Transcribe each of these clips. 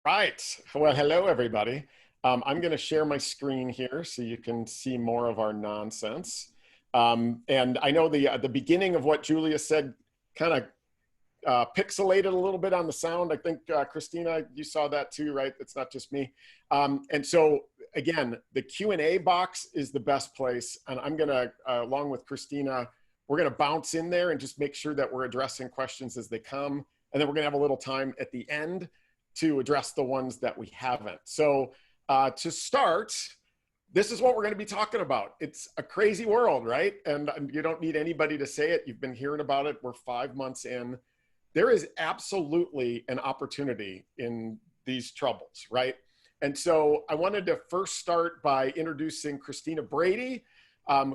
Right. Well, hello, everybody. I'm going to share my screen here so you can see more of our nonsense. And I know the beginning of what Julia said kind of pixelated a little bit on the sound. I think, Christina, you saw that too, right? It's not just me. And so, again, the Q&A box is the best place. And I'm going to, along with Christina, we're going to bounce in there and just make sure that we're addressing questions as they come. And then we're going to have a little time at the end to address the ones that we haven't. So to start, this is what we're going to be talking about. It's a crazy world, right? And you don't need anybody to say it. You've been hearing about it. We're 5 months in. There is absolutely an opportunity in these troubles, right? And so I wanted to first start by introducing Christina Brady,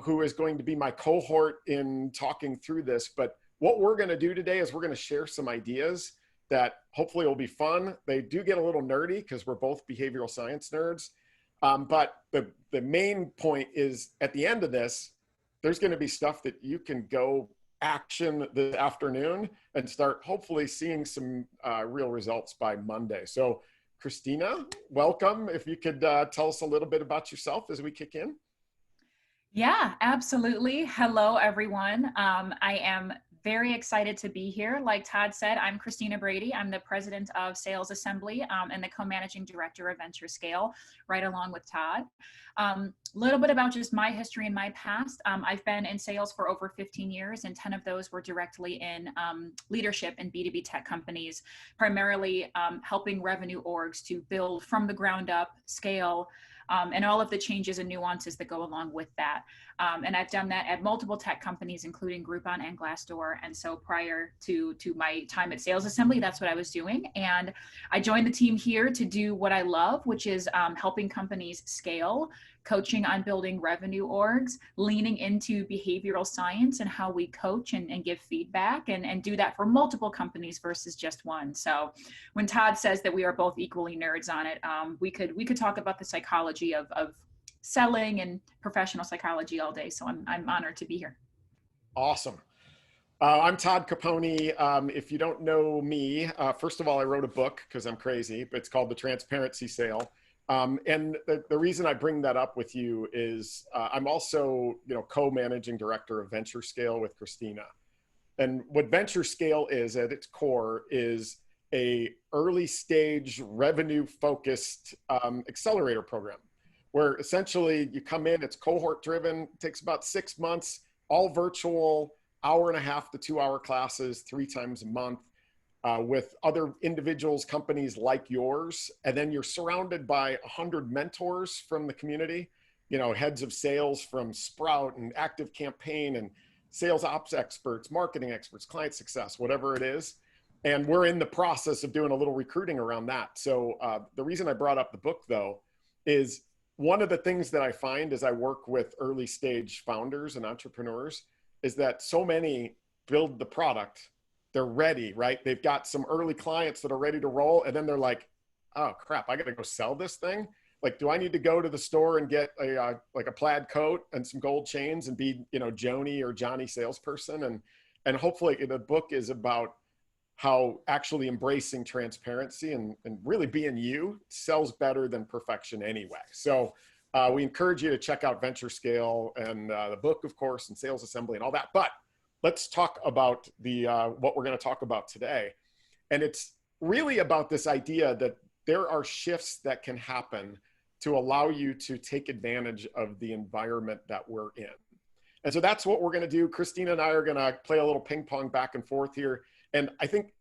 who is going to be my cohort in talking through this. But what we're going to do today is we're going to share some ideas that hopefully will be fun. They do get a little nerdy because we're both behavioral science nerds. But the main point is at the end of this, there's going to be stuff that you can go action this afternoon and start hopefully seeing some real results by Monday. So Christina, welcome. If you could tell us a little bit about yourself as we kick in. Yeah, absolutely. Hello, everyone. I am very excited to be here. Like Todd said, I'm Christina Brady. I'm the president of Sales Assembly and the co-managing director of Venture Scale, right along with Todd. A little bit about just my history and my past. I've been in sales for over 15 years, and 10 of those were directly in leadership in B2B tech companies, primarily helping revenue orgs to build from the ground up, scale, and all of the changes and nuances that go along with that. And I've done that at multiple tech companies, including Groupon and Glassdoor. And so prior to my time at Sales Assembly, that's what I was doing. And I joined the team here to do what I love, which is helping companies scale, coaching on building revenue orgs, leaning into behavioral science and how we coach and give feedback and do that for multiple companies versus just one. So when Todd says that we are both equally nerds on it, we could talk about the psychology of selling and professional psychology all day. So I'm honored to be here. Awesome. I'm Todd Cappone. If you don't know me, first of all, I wrote a book because I'm crazy, but it's called The Transparency Sale. And the reason I bring that up with you is I'm also, co-managing director of Venture Scale with Christina. And what Venture Scale is at its core is a early stage revenue focused accelerator program where essentially you come in, it's cohort driven, takes about 6 months, all virtual, 1.5 to 2 hour classes 3 times a month. With other individuals, companies like yours, and then you're surrounded by 100 mentors from the community, heads of sales from Sprout and Active Campaign and sales ops experts, marketing experts, client success, whatever it is. And we're in the process of doing a little recruiting around that. So the reason I brought up the book, though, is one of the things that I find as I work with early stage founders and entrepreneurs is that so many build the product. They're ready, right? They've got some early clients that are ready to roll. And then they're like, oh crap, I got to go sell this thing. Like, do I need to go to the store and get a plaid coat and some gold chains and be, Joni or Johnny salesperson? And hopefully the book is about how actually embracing transparency and really being you sells better than perfection anyway. So we encourage you to check out Venture Scale and the book, of course, and Sales Assembly and all that. But let's talk about what we're going to talk about today. And it's really about this idea that there are shifts that can happen to allow you to take advantage of the environment that we're in. And so that's what we're going to do. Christina and I are going to play a little ping pong back and forth here. And I think,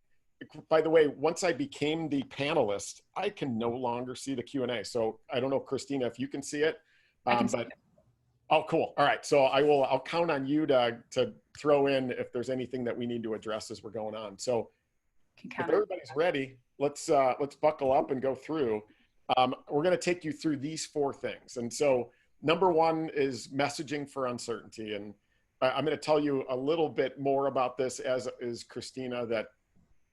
by the way, once I became the panelist, I can no longer see the Q&A. So I don't know, Christina, if you can see it. I can see it. Oh, cool. All right. So I'll count on you to throw in if there's anything that we need to address as we're going on. So if everybody's ready, let's buckle up and go through. We're going to take you through these 4 things. And so number 1 is messaging for uncertainty. And I'm going to tell you a little bit more about this, as is Christina, that,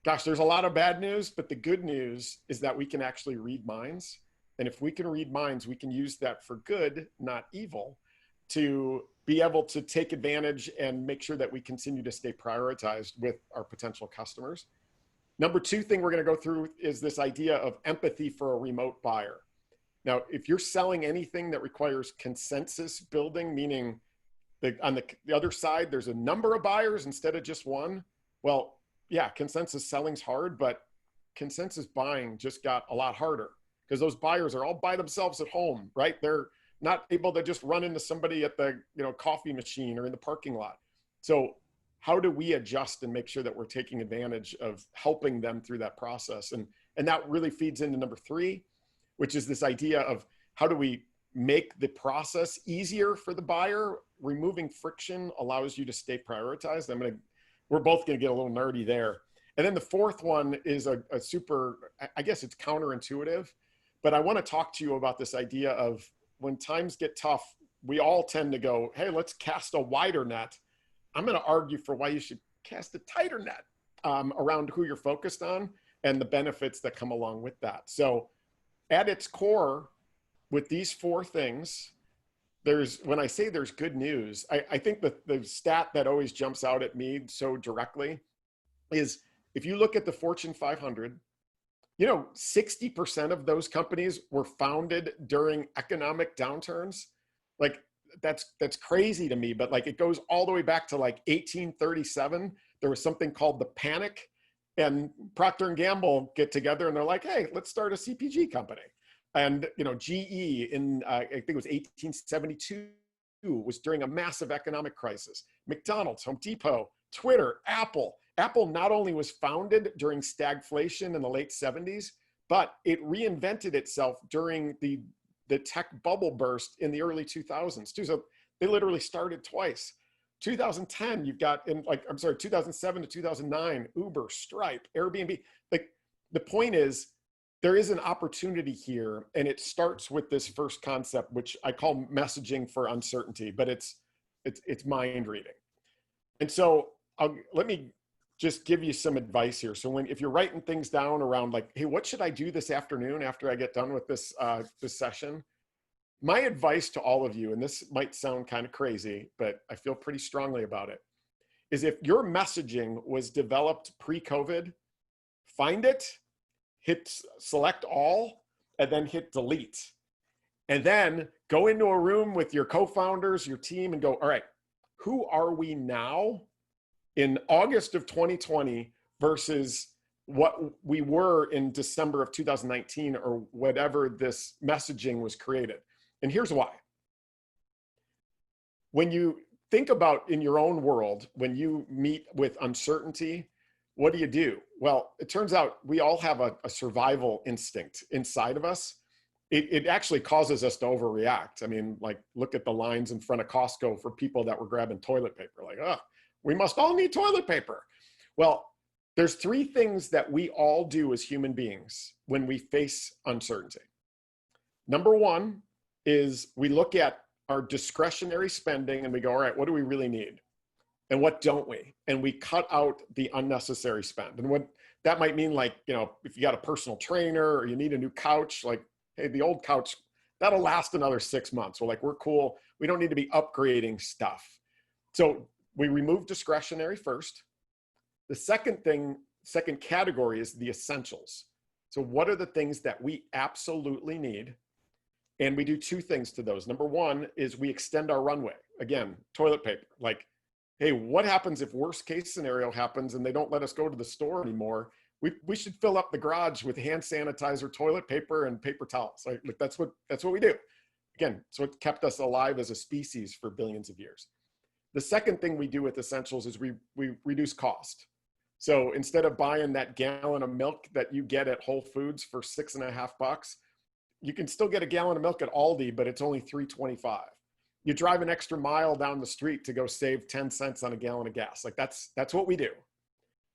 gosh, there's a lot of bad news, but the good news is that we can actually read minds. And if we can read minds, we can use that for good, not evil, to be able to take advantage and make sure that we continue to stay prioritized with our potential customers. Number two thing we're going to go through is this idea of empathy for a remote buyer. Now, if you're selling anything that requires consensus building, meaning on the other side, there's a number of buyers instead of just one. Well, yeah, consensus selling's hard, but consensus buying just got a lot harder because those buyers are all by themselves at home, right? They're not able to just run into somebody at the coffee machine or in the parking lot. So how do we adjust and make sure that we're taking advantage of helping them through that process? And that really feeds into number three, which is this idea of how do we make the process easier for the buyer? Removing friction allows you to stay prioritized. We're both gonna get a little nerdy there. And then the fourth one is a super, I guess it's counterintuitive, but I wanna talk to you about this idea of when times get tough, we all tend to go, hey, let's cast a wider net. I'm going to argue for why you should cast a tighter net around who you're focused on and the benefits that come along with that. So at its core, with these four things, when I say there's good news, I think the stat that always jumps out at me so directly is if you look at the Fortune 500, 60% of those companies were founded during economic downturns. Like that's crazy to me, but like it goes all the way back to like 1837. There was something called the panic, and Procter and Gamble get together and they're like, hey, let's start a CPG company. And GE in I think it was 1872 was during a massive economic crisis. McDonald's, Home Depot, Twitter, Apple. Apple not only was founded during stagflation in the late 70s, but it reinvented itself during the tech bubble burst in the early 2000s too. So they literally started twice. 2010, you've got 2007 to 2009, Uber, Stripe, Airbnb. Like the point is, there is an opportunity here, and it starts with this first concept, which I call messaging for uncertainty, but it's mind reading. And so let me just give you some advice here. So if you're writing things down around like, hey, what should I do this afternoon after I get done with this session? My advice to all of you, and this might sound kind of crazy, but I feel pretty strongly about it, is if your messaging was developed pre-COVID, find it, hit select all, and then hit delete. And then go into a room with your co-founders, your team, and go, all right, who are we now in August of 2020 versus what we were in December of 2019 or whatever this messaging was created. And here's why. When you think about in your own world, when you meet with uncertainty, what do? Well, it turns out we all have a survival instinct inside of us. It actually causes us to overreact. I mean, like look at the lines in front of Costco for people that were grabbing toilet paper. Like, oh, we must all need toilet paper. Well, there's three things that we all do as human beings when we face uncertainty. Number one is we look at our discretionary spending and we go, all right, what do we really need? And what don't we? And we cut out the unnecessary spend. And what that might mean, like, if you got a personal trainer or you need a new couch, like, hey, the old couch, that'll last another 6 months. We're cool. We don't need to be upgrading stuff. So we remove discretionary first. The second category is the essentials. So what are the things that we absolutely need? And we do two things to those. Number one is we extend our runway. Again, toilet paper. Like, hey, what happens if worst case scenario happens and they don't let us go to the store anymore? We should fill up the garage with hand sanitizer, toilet paper, and paper towels. Like that's what we do. Again, it's what kept us alive as a species for billions of years. The second thing we do with essentials is we reduce cost. So instead of buying that gallon of milk that you get at Whole Foods for $6.50, you can still get a gallon of milk at Aldi, but it's only $3.25. You drive an extra mile down the street to go save 10 cents on a gallon of gas. Like that's what we do.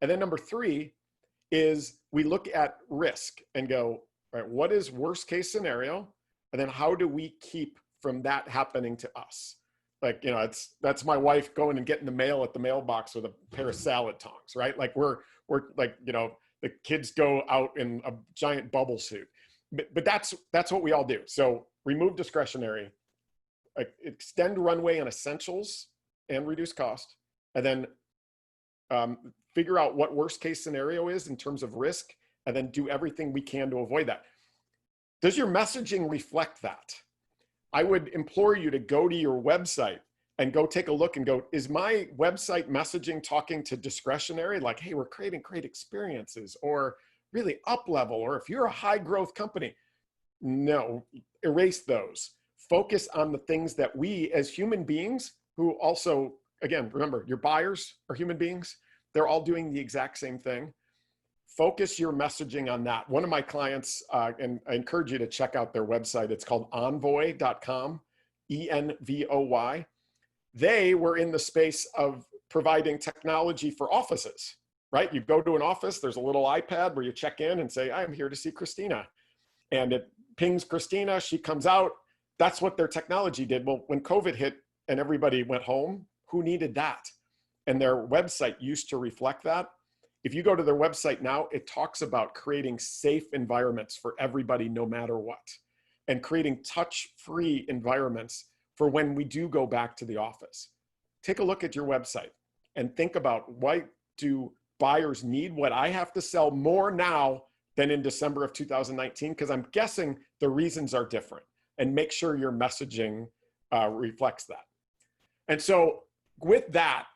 And then number three is we look at risk and go, all right, what is worst case scenario? And then how do we keep from that happening to us? Like, that's my wife going and getting the mail at the mailbox with a pair of salad tongs, right? Like we're like, the kids go out in a giant bubble suit, but that's what we all do. So remove discretionary, extend runway on essentials and reduce cost. And then figure out what worst case scenario is in terms of risk, and then do everything we can to avoid that. Does your messaging reflect that? I would implore you to go to your website and go take a look and go, is my website messaging talking to discretionary? Like, hey, we're creating great experiences, or really up level, or if you're a high growth company. No, erase those. Focus on the things that we as human beings, who also, again, remember, your buyers are human beings. They're all doing the exact same thing. Focus your messaging on that. One of my clients, and I encourage you to check out their website. It's called envoy.com, ENVOY. They were in the space of providing technology for offices, right? You go to an office, there's a little iPad where you check in and say, I'm here to see Christina. And it pings Christina, she comes out. That's what their technology did. Well, when COVID hit and everybody went home, who needed that? And their website used to reflect that. If you go to their website now, it talks about creating safe environments for everybody, no matter what, and creating touch-free environments for when we do go back to the office. Take a look at your website and think about, why do buyers need what I have to sell more now than in December of 2019? Because I'm guessing the reasons are different, and make sure your messaging reflects that. And so with that,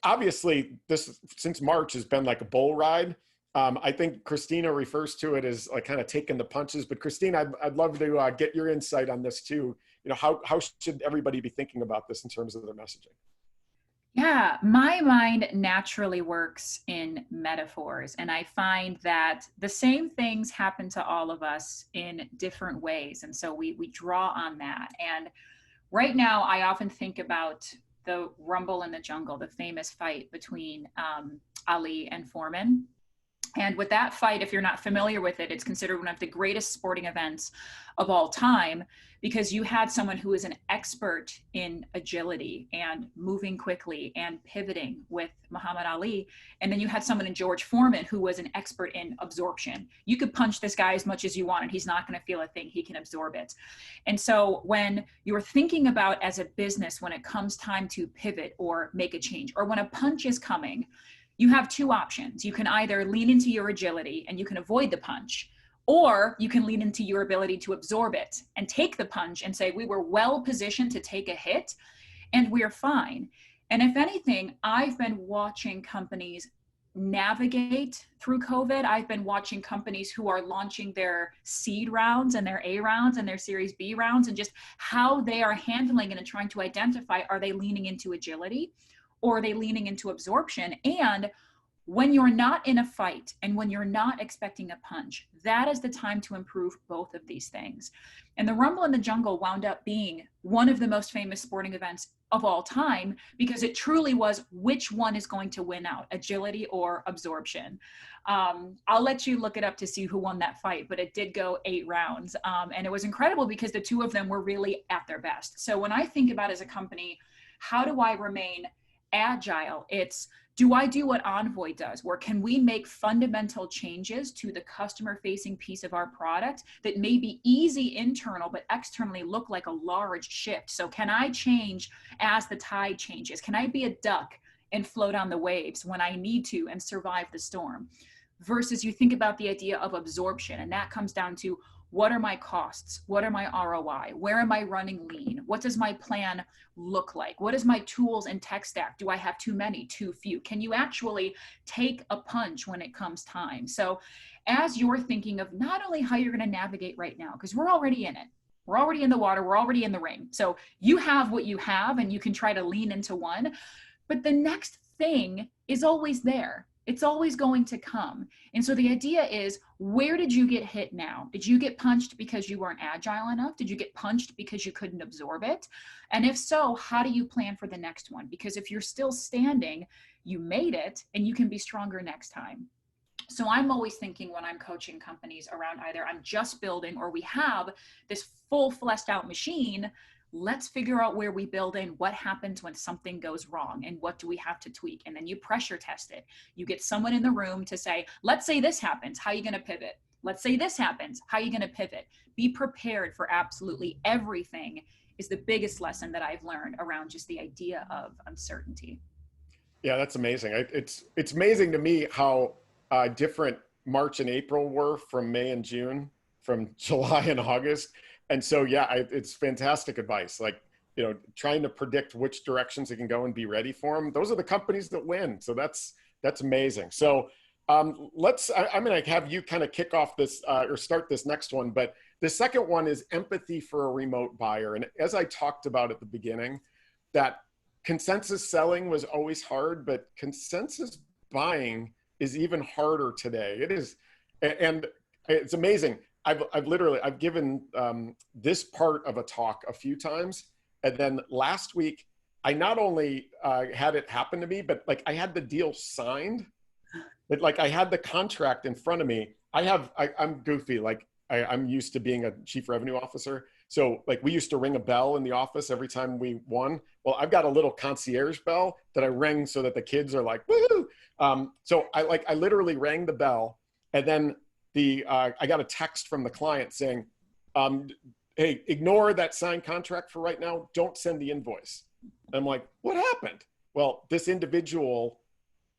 obviously, this since March has been like a bull ride. I think Christina refers to it as like kind of taking the punches. But Christina, I'd love to get your insight on this too. You know, how should everybody be thinking about this in terms of their messaging? Yeah, my mind naturally works in metaphors, and I find that the same things happen to all of us in different ways. And so we draw on that. And right now, I often think about the Rumble in the Jungle, the famous fight between Ali and Foreman. And with that fight, if you're not familiar with it, it's considered one of the greatest sporting events of all time, because you had someone who is an expert in agility and moving quickly and pivoting with Muhammad Ali. And then you had someone in George Foreman who was an expert in absorption. You could punch this guy as much as you want and he's not going to feel a thing. He can absorb it. And so when you're thinking about as a business, when it comes time to pivot or make a change, or when a punch is coming, you have two options. You can either lean into your agility and you can avoid the punch, or you can lean into your ability to absorb it and take the punch and say, we were well positioned to take a hit and we're fine. And if anything, I've been watching companies navigate through COVID. I've been watching companies who are launching their seed rounds and their A rounds and their Series B rounds, and just how they are handling it and trying to identify, are they leaning into agility? Or are they leaning into absorption? And when you're not in a fight and when you're not expecting a punch, that is the time to improve both of these things. And the Rumble in the Jungle wound up being one of the most famous sporting events of all time, because it truly was, which one is going to win out, agility or absorption? I'll let you look it up to see who won that fight, but it did go 8 rounds. And it was incredible because the two of them were really at their best. So when I think about as a company, how do I remain agile? It's, do I do what Envoy does, where can we make fundamental changes to the customer facing piece of our product that may be easy internal, but externally look like a large shift? So can I change as the tide changes? Can I be a duck and float on the waves when I need to and survive the storm? Versus you think about the idea of absorption, and that comes down to, what are my costs? What are my ROI? Where am I running lean? What does my plan look like? What is my tools and tech stack? Do I have too many, too few? Can you actually take a punch when it comes time? So as you're thinking of not only how you're going to navigate right now, because we're already in it, we're already in the water, we're already in the ring. So you have what you have and you can try to lean into one, but the next thing is always there. It's always going to come. And so the idea is, where did you get hit now? Did you get punched because you weren't agile enough? Did you get punched because you couldn't absorb it? And if so, how do you plan for the next one? Because if you're still standing, you made it and you can be stronger next time. So I'm always thinking when I'm coaching companies around, either I'm just building or we have this full fleshed out machine. Let's figure out where we build in, what happens when something goes wrong and what do we have to tweak? And then you pressure test it. You get someone in the room to say, let's say this happens, how are you going to pivot? Let's say this happens, how are you going to pivot? Be prepared for absolutely everything is the biggest lesson that I've learned around just the idea of uncertainty. Yeah, that's amazing. It's amazing to me how different March and April were from May and June, from July and August. And so, yeah, it's fantastic advice. Like, trying to predict which directions it can go and be ready for them. Those are the companies that win. So that's amazing. So I'm going to have you kind of kick off this or start this next one. But the second one is empathy for a remote buyer. And as I talked about at the beginning, that consensus selling was always hard, but consensus buying is even harder today. It is, and it's amazing. I've given this part of a talk a few times, and then last week I not only had it happen to me, but like I had the deal signed, but like I had the contract in front of me. I'm goofy. Like I'm used to being a chief revenue officer. So like we used to ring a bell in the office every time we won. Well, I've got a little concierge bell that I ring so that the kids are like, woohoo. So I literally rang the bell, and then I got a text from the client saying, hey, ignore that signed contract for right now. Don't send the invoice. And I'm like, what happened? Well, this individual,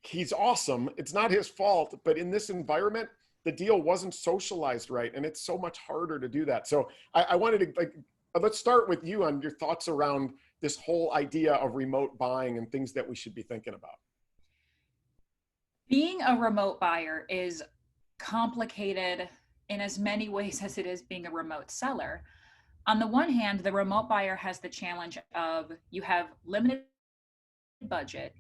he's awesome. It's not his fault, but in this environment, the deal wasn't socialized right. And it's so much harder to do that. So I wanted to let's start with you on your thoughts around this whole idea of remote buying and things that we should be thinking about. Being a remote buyer is complicated in as many ways as it is being a remote seller. On the one hand, the remote buyer has the challenge of you have limited budget,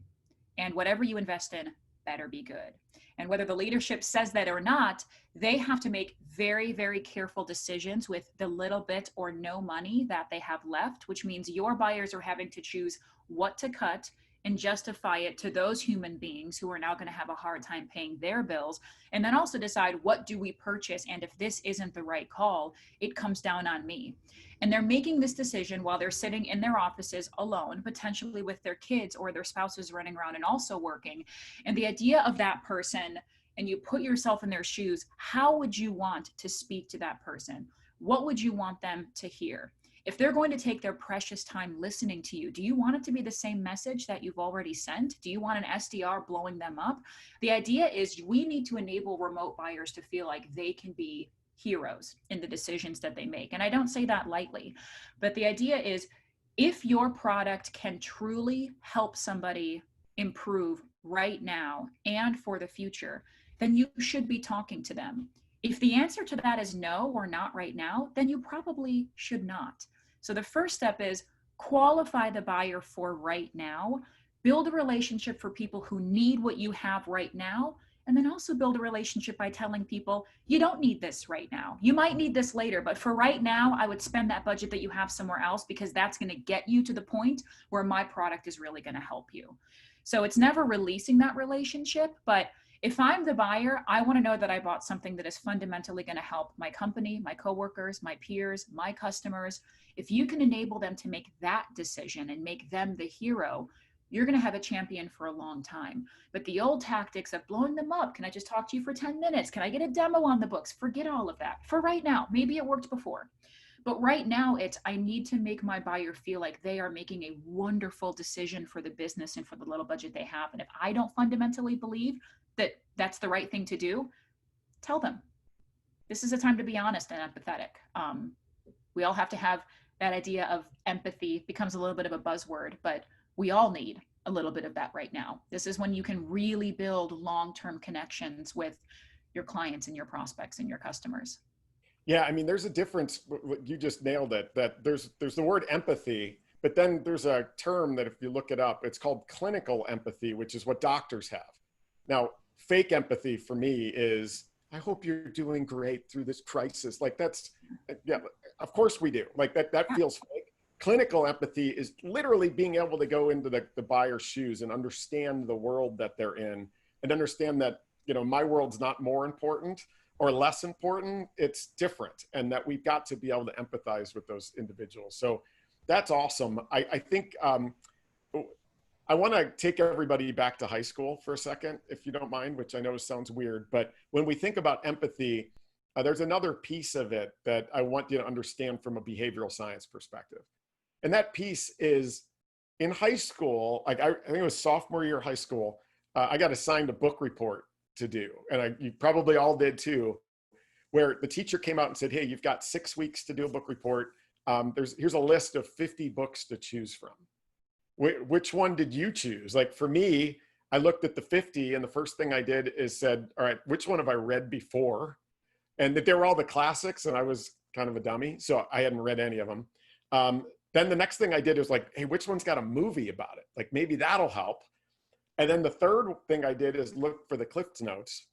and whatever you invest in better be good. And whether the leadership says that or not, they have to make very, very careful decisions with the little bit or no money that they have left, which means your buyers are having to choose what to cut and justify it to those human beings who are now going to have a hard time paying their bills, and then also decide, what do we purchase? And if this isn't the right call, it comes down on me. And they're making this decision while they're sitting in their offices alone, potentially with their kids or their spouses running around and also working. And the idea of that person, and you put yourself in their shoes, how would you want to speak to that person? What would you want them to hear? If they're going to take their precious time listening to you, do you want it to be the same message that you've already sent? Do you want an SDR blowing them up? The idea is we need to enable remote buyers to feel like they can be heroes in the decisions that they make. And I don't say that lightly, but the idea is if your product can truly help somebody improve right now and for the future, then you should be talking to them. If the answer to that is no or not right now, then you probably should not. So the first step is qualify the buyer for right now, build a relationship for people who need what you have right now, and then also build a relationship by telling people, you don't need this right now. You might need this later, but for right now, I would spend that budget that you have somewhere else because that's going to get you to the point where my product is really going to help you. So it's never releasing that relationship, but if I'm the buyer, I want to know that I bought something that is fundamentally going to help my company, my coworkers, my peers, my customers. If you can enable them to make that decision and make them the hero, you're going to have a champion for a long time. But the old tactics of blowing them up, can I just talk to you for 10 minutes? Can I get a demo on the books? Forget all of that. For right now, maybe it worked before. But right now, I need to make my buyer feel like they are making a wonderful decision for the business and for the little budget they have. And if I don't fundamentally believe that that's the right thing to do, tell them. This is a time to be honest and empathetic. We all have to have that idea of empathy. It becomes a little bit of a buzzword, but we all need a little bit of that right now. This is when you can really build long-term connections with your clients and your prospects and your customers. Yeah, I mean, there's a difference. You just nailed it. That there's the word empathy, but then there's a term that if you look it up, it's called clinical empathy, which is what doctors have. Now, fake empathy for me is, I hope you're doing great through this crisis. Like that's, yeah, of course we do. Like that feels fake. Clinical empathy is literally being able to go into the buyer's shoes and understand the world that they're in and understand that, my world's not more important or less important, it's different. And that we've got to be able to empathize with those individuals. So that's awesome. I think I want to take everybody back to high school for a second, if you don't mind, which I know sounds weird, but when we think about empathy, there's another piece of it that I want you to understand from a behavioral science perspective. And that piece is in high school, like I think it was sophomore year of high school, I got assigned a book report to do. And you probably all did too, where the teacher came out and said, hey, you've got 6 weeks to do a book report. Here's a list of 50 books to choose from. Which one did you choose? Like for me, I looked at the 50 and the first thing I did is said, all right, which one have I read before? And that they were all the classics and I was kind of a dummy. So I hadn't read any of them. Then the next thing I did was like, hey, which one's got a movie about it? Like maybe that'll help. And then the third thing I did is look for the Cliff Notes,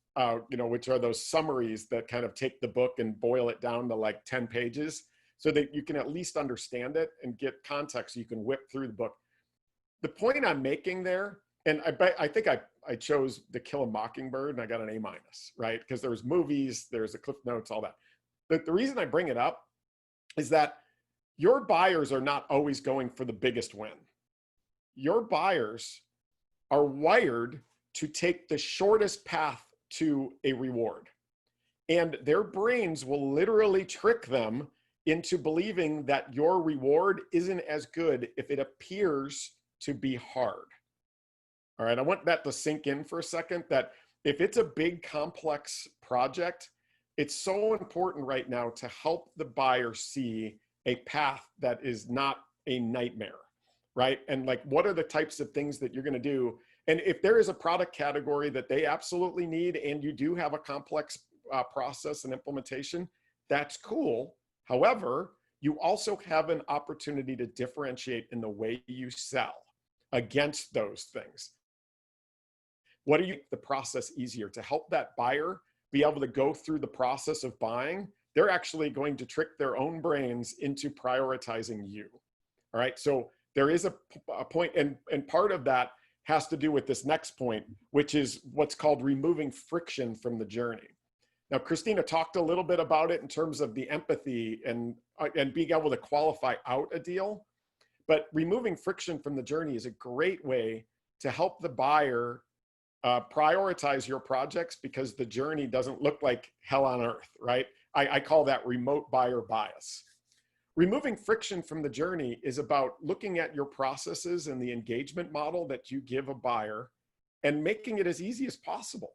which are those summaries that kind of take the book and boil it down to like 10 pages so that you can at least understand it and get context so you can whip through the book. The point I'm making there, and I think I chose To Kill a Mockingbird and I got an A-, right? Because there's movies, there's the Cliff Notes, all that. But the reason I bring it up is that your buyers are not always going for the biggest win. Your buyers are wired to take the shortest path to a reward. And their brains will literally trick them into believing that your reward isn't as good if it appears to be hard. All right, I want that to sink in for a second, that if it's a big complex project, it's so important right now to help the buyer see a path that is not a nightmare, right? And like, what are the types of things that you're going to do? And if there is a product category that they absolutely need, and you do have a complex process and implementation, that's cool. However, you also have an opportunity to differentiate in the way you sell against those things. What do you make the process easier to help that buyer be able to go through the process of buying? They're actually going to trick their own brains into prioritizing you. All right. So there is a point, and part of that has to do with this next point, which is what's called removing friction from the journey. Now, Christina talked a little bit about it in terms of the empathy and being able to qualify out a deal. But removing friction from the journey is a great way to help the buyer prioritize your projects, because the journey doesn't look like hell on earth, right? I call that remote buyer bias. Removing friction from the journey is about looking at your processes and the engagement model that you give a buyer and making it as easy as possible.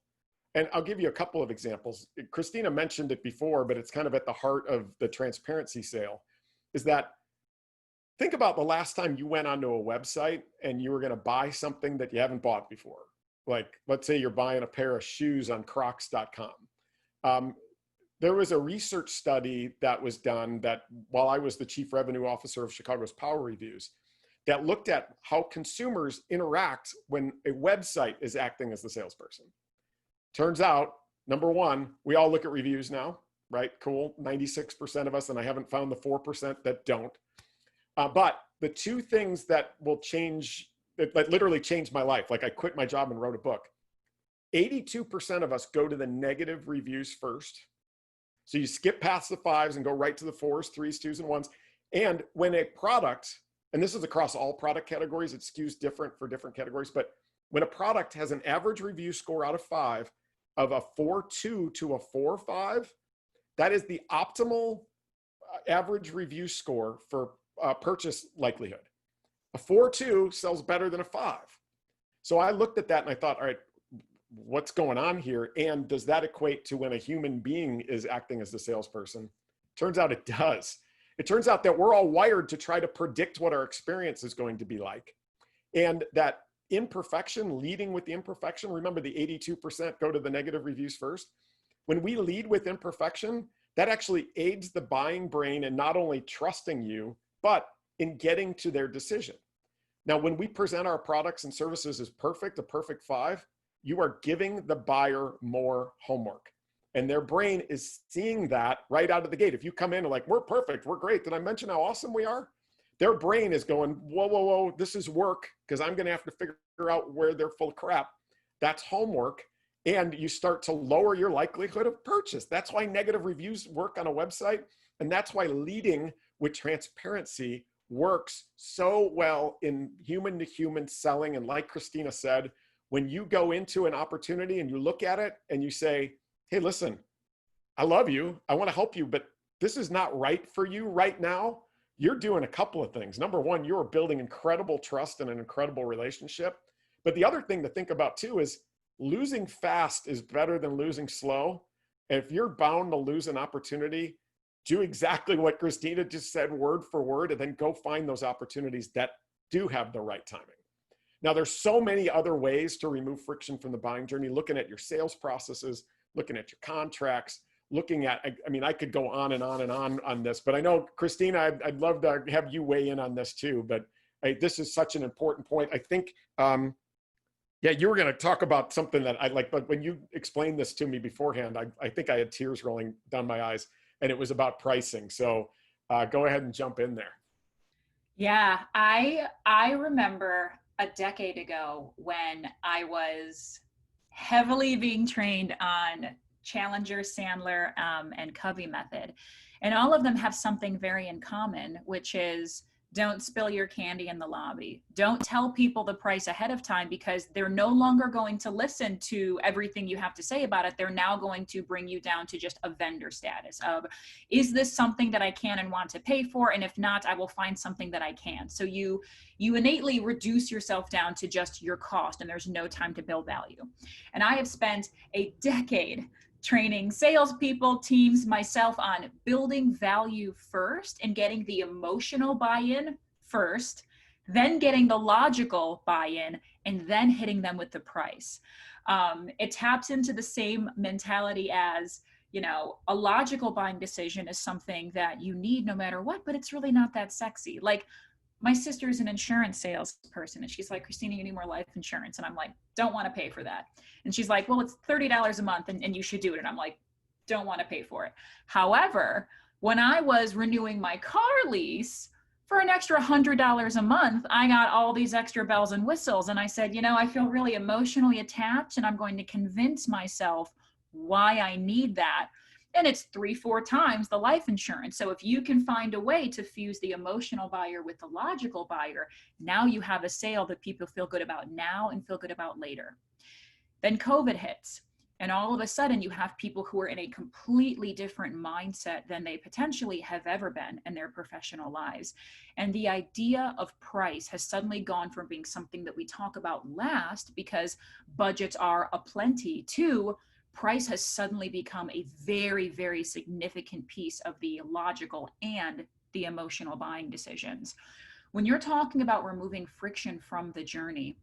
And I'll give you a couple of examples. Christina mentioned it before, but it's kind of at the heart of the transparency sale, is that think about the last time you went onto a website and you were going to buy something that you haven't bought before. Like, let's say you're buying a pair of shoes on crocs.com. There was a research study that was done that while I was the chief revenue officer of Chicago's Power Reviews, that looked at how consumers interact when a website is acting as the salesperson. Turns out, number one, we all look at reviews now, right? Cool, 96% of us, and I haven't found the 4% that don't. But the two things that will change, that literally changed my life, like I quit my job and wrote a book. 82% of us go to the negative reviews first. So you skip past the 5s and go right to the 4s, 3s, 2s, and 1s. And when a product, and this is across all product categories, it skews different for different categories, but when a product has an average review score out of 5 of a 4.2 to a 4.5, that is the optimal average review score for purchase likelihood. A 4.2 sells better than a 5. So I looked at that and I thought, all right, what's going on here? And does that equate to when a human being is acting as the salesperson? Turns out it does. It turns out that we're all wired to try to predict what our experience is going to be like. And that imperfection, leading with the imperfection, remember the 82% go to the negative reviews first. When we lead with imperfection, that actually aids the buying brain in not only trusting you, but in getting to their decision. Now, when we present our products and services as perfect, a perfect 5, you are giving the buyer more homework. And their brain is seeing that right out of the gate. If you come in and like, we're perfect, we're great. Did I mention how awesome we are? Their brain is going, whoa, whoa, whoa, this is work, because I'm going to have to figure out where they're full of crap. That's homework. And you start to lower your likelihood of purchase. That's why negative reviews work on a website. And that's why leading with transparency works so well in human to human selling. And like Christina said, when you go into an opportunity and you look at it and you say, hey, listen, I love you, I want to help you, but this is not right for you right now. you're doing a couple of things. Number one, you're building incredible trust and an incredible relationship. But the other thing to think about too is losing fast is better than losing slow. And if you're bound to lose an opportunity, do exactly what Christina just said, word for word, and then go find those opportunities that do have the right timing. Now, there's so many other ways to remove friction from the buying journey, looking at your sales processes, looking at your contracts, looking at, I mean, I could go on and on and on this, but I know, Christina, I'd love to have you weigh in on this too, but this is such an important point. I think, yeah, you were going to talk about something that I like, but when you explained this to me beforehand, I think I had tears rolling down my eyes, and it was about pricing. So go ahead and jump in there. Yeah, I remember a decade ago when I was heavily being trained on Challenger, Sandler, and Covey method. And all of them have something very in common, which is don't spill your candy in the lobby. Don't tell people the price ahead of time, because they're no longer going to listen to everything you have to say about it. They're now going to bring you down to just a vendor status of, is this something that I can and want to pay for? And if not, I will find something that I can. So you innately reduce yourself down to just your cost, and there's no time to build value. And I have spent a decade training salespeople, teams, myself on building value first and getting the emotional buy-in first, then getting the logical buy-in, and then hitting them with the price. It taps into the same mentality as, you know, a logical buying decision is something that you need no matter what, but it's really not that sexy. Like, my sister's an insurance salesperson, and she's like, Christina, you need more life insurance. And I'm like, don't want to pay for that. And she's like, well, it's $30 a month and you should do it. And I'm like, don't want to pay for it. However, when I was renewing my car lease for an extra $100 a month, I got all these extra bells and whistles. And I said, you know, I feel really emotionally attached, and I'm going to convince myself why I need that. And it's 3-4 times the life insurance. So if you can find a way to fuse the emotional buyer with the logical buyer, now you have a sale that people feel good about now and feel good about later. Then COVID hits, and all of a sudden you have people who are in a completely different mindset than they potentially have ever been in their professional lives. And the idea of price has suddenly gone from being something that we talk about last because budgets are aplenty to price has suddenly become a very, very significant piece of the logical and the emotional buying decisions. When you're talking about removing friction from the journey,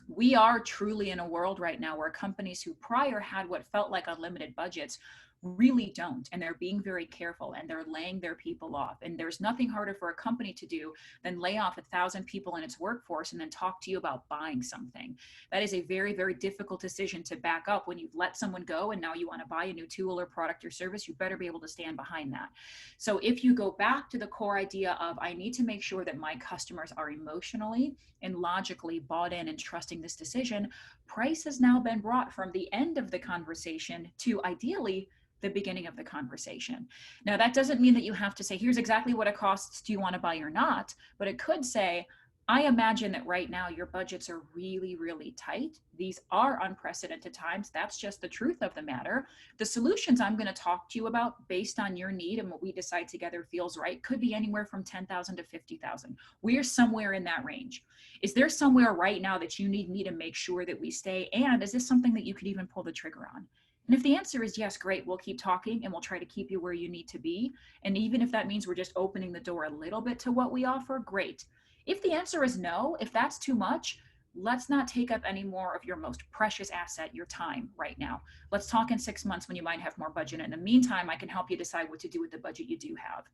we are truly in a world right now where companies who prior had what felt like unlimited budgets really don't, and they're being very careful, and they're laying their people off. And there's nothing harder for a company to do than lay off 1,000 people in its workforce and then talk to you about buying something. That is a very, very difficult decision to back up. When you've let someone go and now you want to buy a new tool or product or service, you better be able to stand behind that. So if you go back to the core idea of, I need to make sure that my customers are emotionally and logically bought in and trusting this decision, price has now been brought from the end of the conversation to ideally the beginning of the conversation. Now, that doesn't mean that you have to say, here's exactly what it costs. Do you want to buy or not? But it could say, I imagine that right now your budgets are really, really tight. These are unprecedented times. That's just the truth of the matter. The solutions I'm going to talk to you about based on your need and what we decide together feels right could be anywhere from 10,000 to 50,000. We're somewhere in that range. Is there somewhere right now that you need me to make sure that we stay? And is this something that you could even pull the trigger on? And if the answer is yes, great, we'll keep talking and we'll try to keep you where you need to be. And even if that means we're just opening the door a little bit to what we offer, great. If the answer is no, if that's too much, let's not take up any more of your most precious asset, your time right now. Let's talk in 6 months when you might have more budget. In the meantime, I can help you decide what to do with the budget you do have.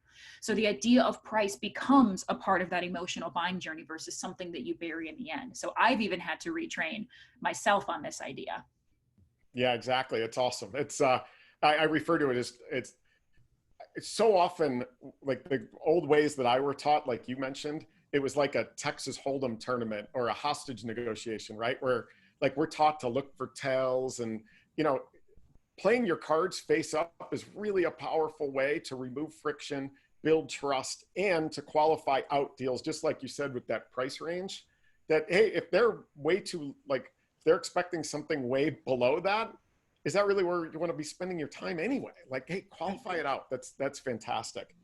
So the idea of price becomes a part of that emotional buying journey versus something that you bury in the end. So I've even had to retrain myself on this idea. Yeah, exactly. It's awesome. It's I refer to it as it's so often like the old ways that I were taught, like you mentioned, it was like a Texas Hold'em tournament or a hostage negotiation, right? Where like we're taught to look for tells, and you know, playing your cards face up is really a powerful way to remove friction, build trust, and to qualify out deals, just like you said with that price range. That hey, if they're way too like if they're expecting something way below that, is that really where you want to be spending your time anyway? Like, hey, qualify it out. That's fantastic.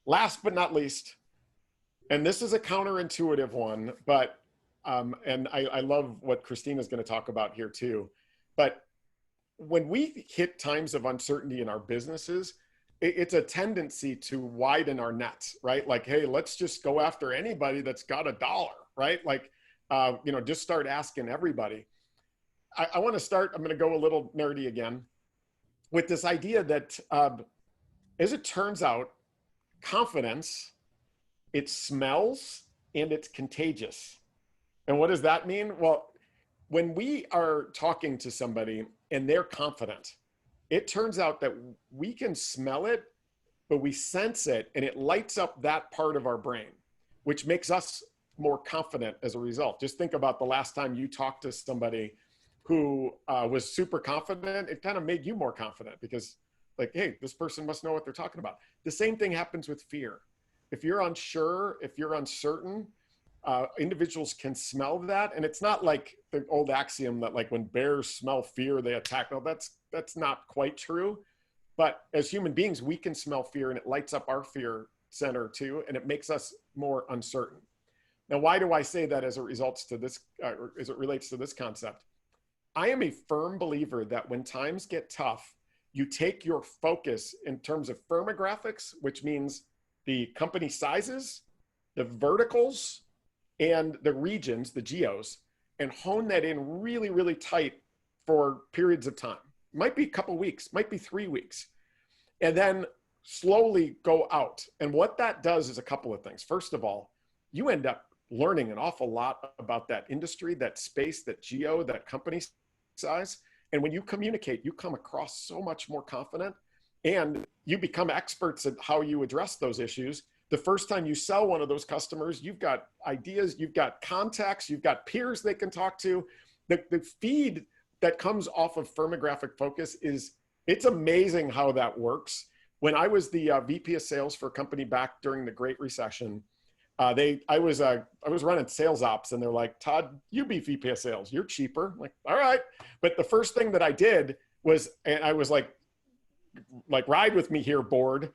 Last but not least, and this is a counterintuitive one, but and I love what Christina's going to talk about here too. But when we hit times of uncertainty in our businesses, it's a tendency to widen our nets, right? Like, hey, let's just go after anybody that's got $1, right? Like, just start asking everybody. I want to start, I'm going to go a little nerdy again with this idea that as it turns out, confidence, it smells and it's contagious. And what does that mean? Well, when we are talking to somebody and they're confident, it turns out that we can smell it, but we sense it, and it lights up that part of our brain, which makes us more confident as a result. Just think about the last time you talked to somebody who was super confident. It kind of made you more confident because, like, hey, this person must know what they're talking about. The same thing happens with fear. If you're unsure, if you're uncertain, individuals can smell that. And it's not like the old axiom that, like, when bears smell fear, they attack. No, that's not quite true. But as human beings, we can smell fear, and it lights up our fear center too, and it makes us more uncertain. Now, why do I say that as it results to this, as it relates to this concept? I am a firm believer that when times get tough, you take your focus in terms of firmographics, which means the company sizes, the verticals, and the regions, the geos, and hone that in really, really tight for periods of time. Might be a couple weeks, might be 3 weeks, and then slowly go out. And what that does is a couple of things. First of all, you end up learning an awful lot about that industry, that space, that geo, that company size. And when you communicate, you come across so much more confident, and you become experts at how you address those issues. The first time you sell one of those customers, you've got ideas, you've got contacts, you've got peers they can talk to. The feed that comes off of firmographic focus it's amazing how that works. When I was the VP of sales for a company back during the Great Recession, I was running sales ops, and they're like, Todd, you be VP of sales, you're cheaper. I'm like, all right. But the first thing that I did was, and I was like ride with me here, board.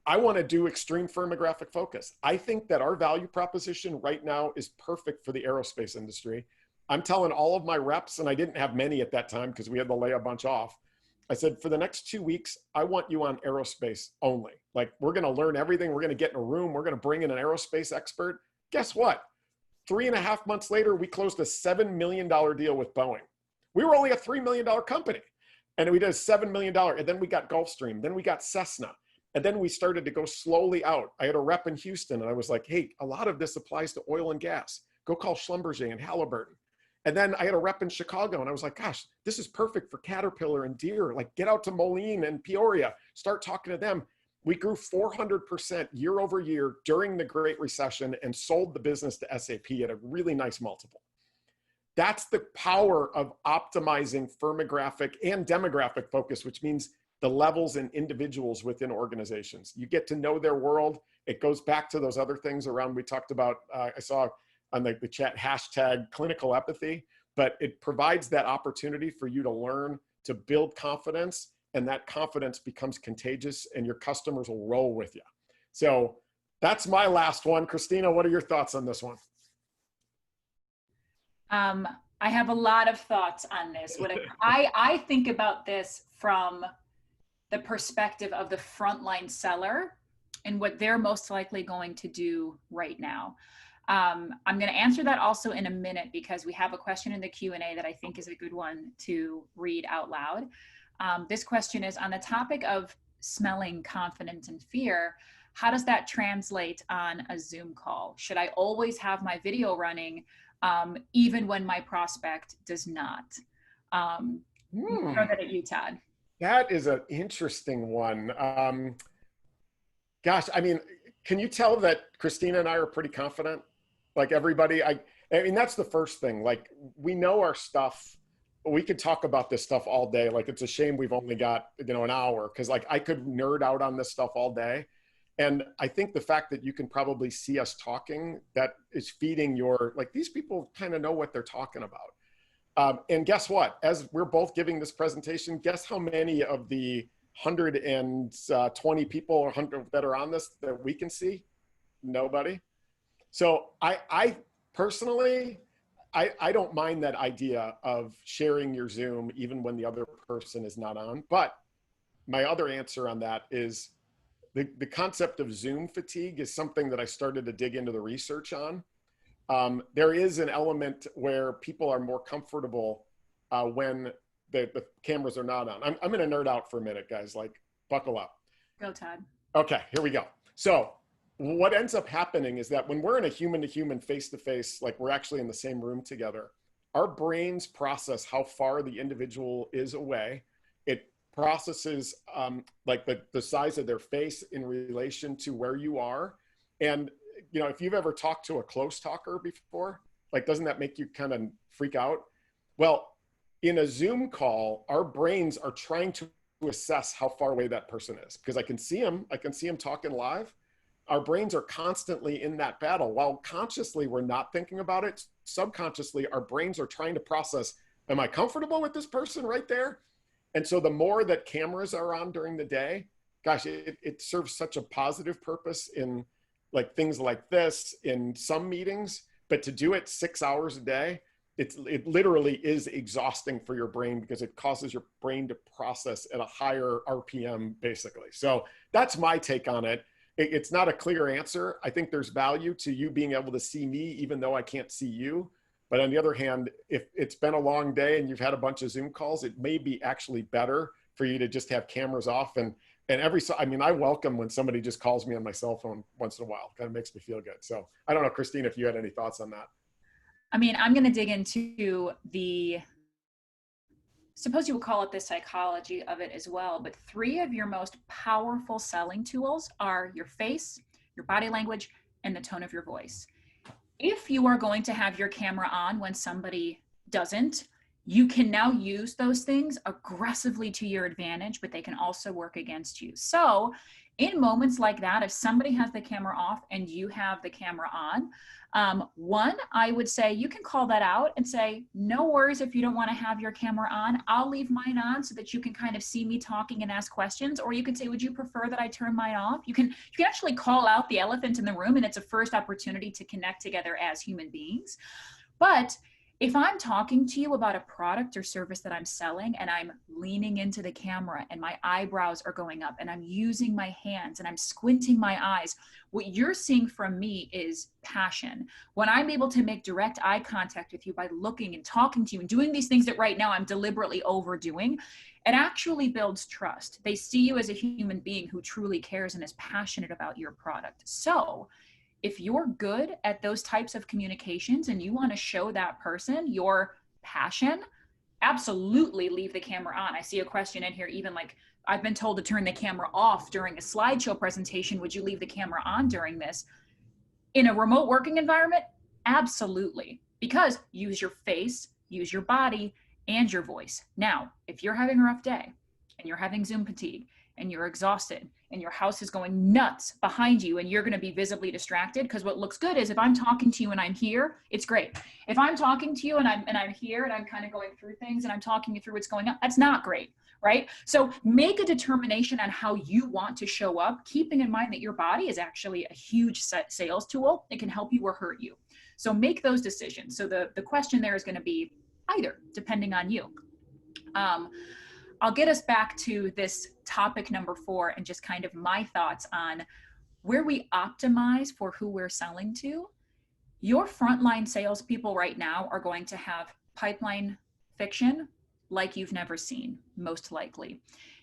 I want to do extreme firmographic focus. I think that our value proposition right now is perfect for the aerospace industry. I'm telling all of my reps, and I didn't have many at that time because we had to lay a bunch off. I said, for the next 2 weeks, I want you on aerospace only. Like, we're going to learn everything. We're going to get in a room. We're going to bring in an aerospace expert. Guess what? 3.5 months later, we closed a $7 million deal with Boeing. We were only a $3 million company, and we did a $7 million. And then we got Gulfstream. Then we got Cessna. And then we started to go slowly out. I had a rep in Houston, and I was like, hey, a lot of this applies to oil and gas. Go call Schlumberger and Halliburton. And then I had a rep in Chicago, and I was like, gosh, this is perfect for Caterpillar and Deere. Like, get out to Moline and Peoria, start talking to them. We grew 400% year over year during the Great Recession and sold the business to SAP at a really nice multiple. That's the power of optimizing firmographic and demographic focus, which means the levels and individuals within organizations. You get to know their world. It goes back to those other things around, we talked about, I saw on the chat, hashtag clinical empathy, but it provides that opportunity for you to learn, to build confidence, and that confidence becomes contagious, and your customers will roll with you. So that's my last one. Christina, what are your thoughts on this one? I have a lot of thoughts on this. I think about this from the perspective of the frontline seller and what they're most likely going to do right now. I'm going to answer that also in a minute, because we have a question in the Q&A that I think is a good one to read out loud. This question is on the topic of smelling confidence and fear. How does that translate on a Zoom call? Should I always have my video running, even when my prospect does not? Throw that at you, Todd. That is an interesting one. Gosh, I mean, can you tell that Christina and I are pretty confident? Like, everybody, I mean, that's the first thing. Like, we know our stuff. We could talk about this stuff all day. Like, it's a shame we've only got, an hour, because, like, I could nerd out on this stuff all day. And I think the fact that you can probably see us talking, that is feeding your, like, these people kind of know what they're talking about. And guess what? As we're both giving this presentation, guess how many of the 120 people or 100 that are on this that we can see? Nobody. So I personally, I don't mind that idea of sharing your Zoom even when the other person is not on. But my other answer on that is the concept of Zoom fatigue is something that I started to dig into the research on. There is an element where people are more comfortable when the cameras are not on. I'm going to nerd out for a minute, guys. Like, buckle up. Go, Todd. Okay, here we go. So what ends up happening is that when we're in a human-to-human, face-to-face, like we're actually in the same room together, our brains process how far the individual is away. It processes like the size of their face in relation to where you are. And, you know, if you've ever talked to a close talker before, like, doesn't that make you kind of freak out? Well, in a Zoom call, our brains are trying to assess how far away that person is, because I can see him talking live. Our brains are constantly in that battle. While consciously we're not thinking about it, subconsciously our brains are trying to process, am I comfortable with this person right there? And so the more that cameras are on during the day, gosh, it serves such a positive purpose in like things like this, in some meetings, but to do it 6 hours a day, it literally is exhausting for your brain, because it causes your brain to process at a higher RPM, basically. So that's my take on it. It's not a clear answer. I think there's value to you being able to see me, even though I can't see you. But on the other hand, if it's been a long day and you've had a bunch of Zoom calls, it may be actually better for you to just have cameras off. And I mean, I welcome when somebody just calls me on my cell phone once in a while. Kind of makes me feel good. So I don't know, Christina, if you had any thoughts on that. I mean, I'm going to dig into suppose you would call it the psychology of it as well, but 3 of your most powerful selling tools are your face, your body language, and the tone of your voice. If you are going to have your camera on when somebody doesn't, you can now use those things aggressively to your advantage, but they can also work against you. So in moments like that, if somebody has the camera off and you have the camera on, one, I would say you can call that out and say, no worries if you don't want to have your camera on. I'll leave mine on so that you can kind of see me talking and ask questions. Or you can say, would you prefer that I turn mine off? You can actually call out the elephant in the room, and it's a first opportunity to connect together as human beings. But if I'm talking to you about a product or service that I'm selling and I'm leaning into the camera and my eyebrows are going up and I'm using my hands and I'm squinting my eyes, what you're seeing from me is passion. When I'm able to make direct eye contact with you by looking and talking to you and doing these things that right now I'm deliberately overdoing, it actually builds trust. They see you as a human being who truly cares and is passionate about your product. So if you're good at those types of communications and you want to show that person your passion, absolutely leave the camera on. I see a question in here, even like, I've been told to turn the camera off during a slideshow presentation. Would you leave the camera on during this? In a remote working environment, absolutely. Because use your face, use your body, and your voice. Now, if you're having a rough day and you're having Zoom fatigue and you're exhausted and your house is going nuts behind you and you're going to be visibly distracted, because what looks good is if I'm talking to you and I'm here, it's great. If I'm talking to you and I'm here and I'm kind of going through things and I'm talking you through what's going on, that's not great, right? So make a determination on how you want to show up, keeping in mind that your body is actually a huge sales tool. It can help you or hurt you. So make those decisions. So the question there is going to be either, depending on you. I'll get us back to this topic number 4 and just kind of my thoughts on where we optimize for who we're selling to. Your frontline salespeople right now are going to have pipeline fiction like you've never seen, most likely.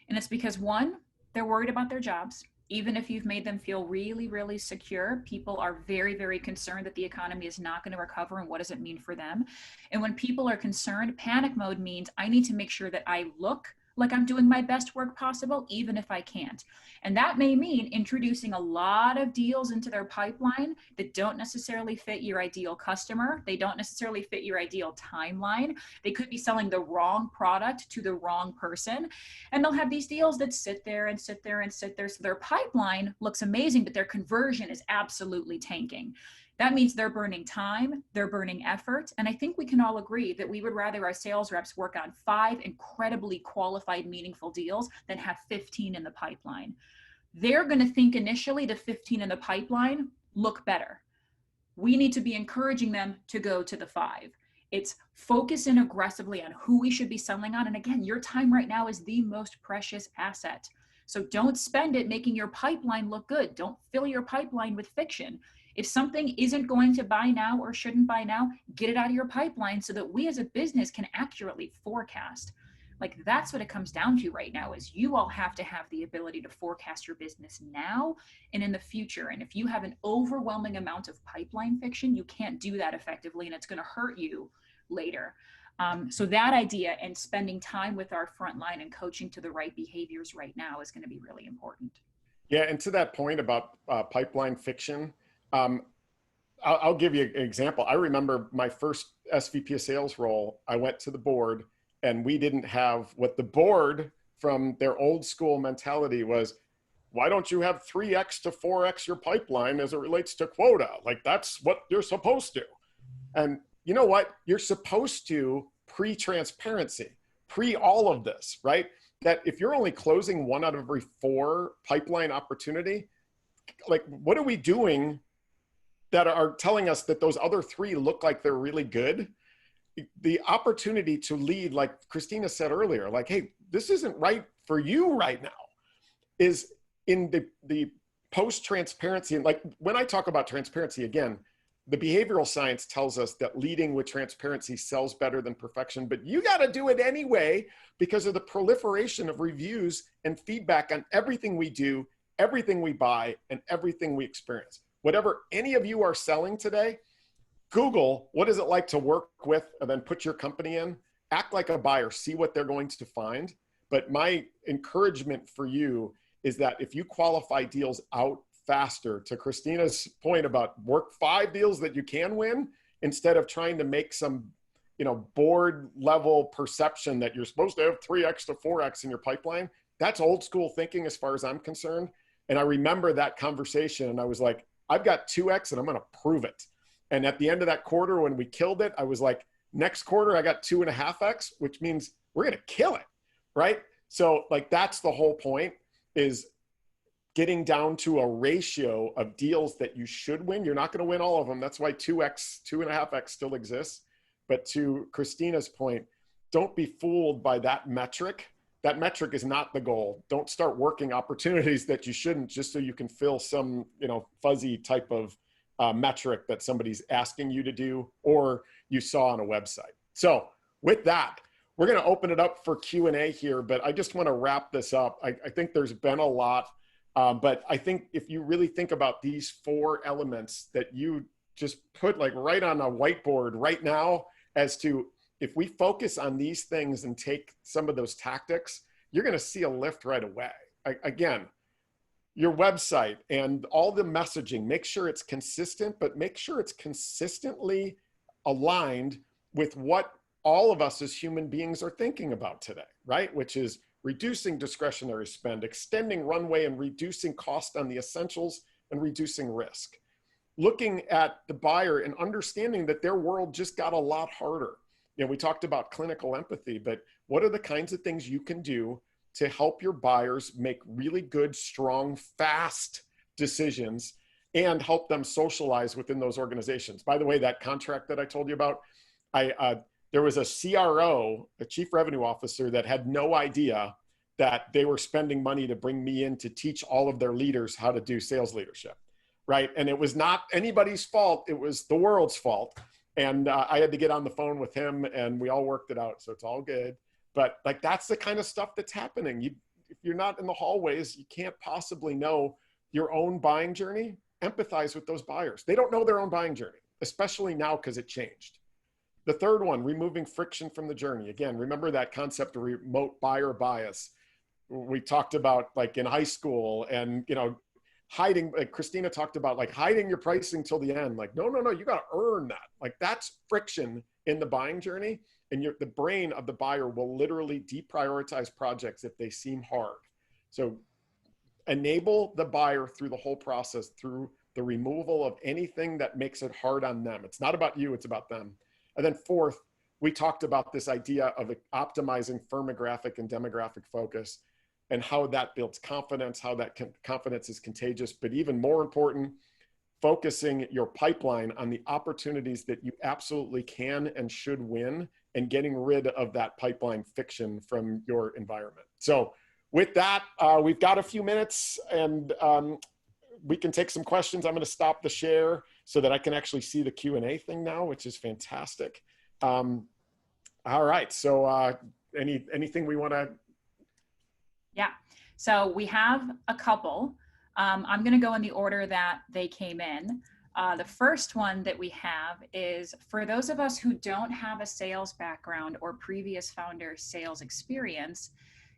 And it's because, one, they're worried about their jobs. Even if you've made them feel really, really secure, people are very, very concerned that the economy is not going to recover, and what does it mean for them? And when people are concerned, panic mode means I need to make sure that I look like I'm doing my best work possible, even if I can't. And that may mean introducing a lot of deals into their pipeline that don't necessarily fit your ideal customer. They don't necessarily fit your ideal timeline. They could be selling the wrong product to the wrong person. And they'll have these deals that sit there and sit there and sit there. So their pipeline looks amazing, but their conversion is absolutely tanking. That means they're burning time, they're burning effort. And I think we can all agree that we would rather our sales reps work on 5 incredibly qualified, meaningful deals than have 15 in the pipeline. They're going to think initially the 15 in the pipeline look better. We need to be encouraging them to go to the 5. It's focus in aggressively on who we should be selling on. And again, your time right now is the most precious asset. So don't spend it making your pipeline look good. Don't fill your pipeline with fiction. If something isn't going to buy now or shouldn't buy now, get it out of your pipeline so that we as a business can accurately forecast. Like, that's what it comes down to right now, is you all have to have the ability to forecast your business now and in the future. And if you have an overwhelming amount of pipeline fiction, you can't do that effectively, and it's going to hurt you later. So that idea and spending time with our frontline and coaching to the right behaviors right now is going to be really important. Yeah, and to that point about pipeline fiction, I'll give you an example. I remember my first SVP of sales role. I went to the board, and we didn't have what the board, from their old school mentality, was, why don't you have 3x to 4x your pipeline as it relates to quota? Like, that's what you're supposed to. And you know what? You're supposed to pre-transparency, pre all of this, right? That if you're only closing 1 out of every 4 pipeline opportunity, like, what are we doing that are telling us that those other 3 look like they're really good? The opportunity to lead, like Christina said earlier, like, hey, this isn't right for you right now, is in the post-transparency. And like, when I talk about transparency, again, the behavioral science tells us that leading with transparency sells better than perfection, but you got to do it anyway because of the proliferation of reviews and feedback on everything we do, everything we buy, and everything we experience. Whatever any of you are selling today, Google, what is it like to work with, and then put your company in, act like a buyer, see what they're going to find. But my encouragement for you is that if you qualify deals out faster, to Christina's point about work 5 deals that you can win, instead of trying to make some, board level perception that you're supposed to have 3x to 4x in your pipeline. That's old school thinking as far as I'm concerned. And I remember that conversation, and I was like, I've got 2x and I'm going to prove it. And at the end of that quarter, when we killed it, I was like, next quarter, I got 2.5x, which means we're going to kill it, right? So like, that's the whole point, is getting down to a ratio of deals that you should win. You're not going to win all of them. That's why 2x, 2.5x still exists. But to Christina's point, don't be fooled by that metric. That metric is not the goal. Don't start working opportunities that you shouldn't just so you can fill some, fuzzy type of metric that somebody's asking you to do or you saw on a website. So with that, we're going to open it up for Q&A here, but I just want to wrap this up. I think there's been a lot, but I think if you really think about these 4 elements that you just put like right on a whiteboard right now, as to, if we focus on these things and take some of those tactics, you're going to see a lift right away. Again, your website and all the messaging, make sure it's consistent, but make sure it's consistently aligned with what all of us as human beings are thinking about today, right? Which is reducing discretionary spend, extending runway and reducing cost on the essentials, and reducing risk. Looking at the buyer and understanding that their world just got a lot harder. We talked about clinical empathy, but what are the kinds of things you can do to help your buyers make really good, strong, fast decisions and help them socialize within those organizations? By the way, that contract that I told you about, there was a CRO, a chief revenue officer, that had no idea that they were spending money to bring me in to teach all of their leaders how to do sales leadership, right? And it was not anybody's fault. It was the world's fault. And I had to get on the phone with him, and we all worked it out. So it's all good. But like, that's the kind of stuff that's happening. If you're not in the hallways, you can't possibly know your own buying journey. Empathize with those buyers. They don't know their own buying journey, especially now because it changed. The third one, removing friction from the journey. Again, remember that concept of remote buyer bias. We talked about like in high school, and hiding, like Christina talked about, like hiding your pricing till the end. Like, no, you got to earn that. Like, that's friction in the buying journey. And the brain of the buyer will literally deprioritize projects if they seem hard. So enable the buyer through the whole process, through the removal of anything that makes it hard on them. It's not about you, it's about them. And then fourth, we talked about this idea of optimizing firmographic and demographic focus and how that builds confidence, how that confidence is contagious, but even more important, focusing your pipeline on the opportunities that you absolutely can and should win and getting rid of that pipeline fiction from your environment. So with that, we've got a few minutes and we can take some questions. I'm going to stop the share so that I can actually see the Q&A thing now, which is fantastic. All right. So anything we want to? Yeah. So we have a couple. I'm going to go in the order that they came in. The first one that we have is for those of us who don't have a sales background or previous founder sales experience,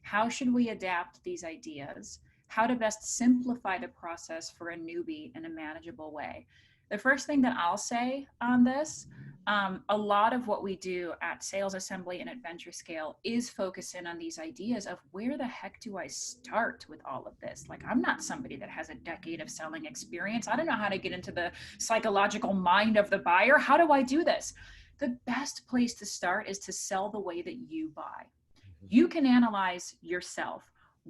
how should we adapt these ideas? How to best simplify the process for a newbie in a manageable way? The first thing that I'll say on this, a lot of what we do at Sales Assembly and at Venture Scale is focus in on these ideas of where the heck do I start with all of this? Like, I'm not somebody that has a decade of selling experience. I don't know how to get into the psychological mind of the buyer. How do I do this? The best place to start is to sell the way that you buy. You can analyze yourself.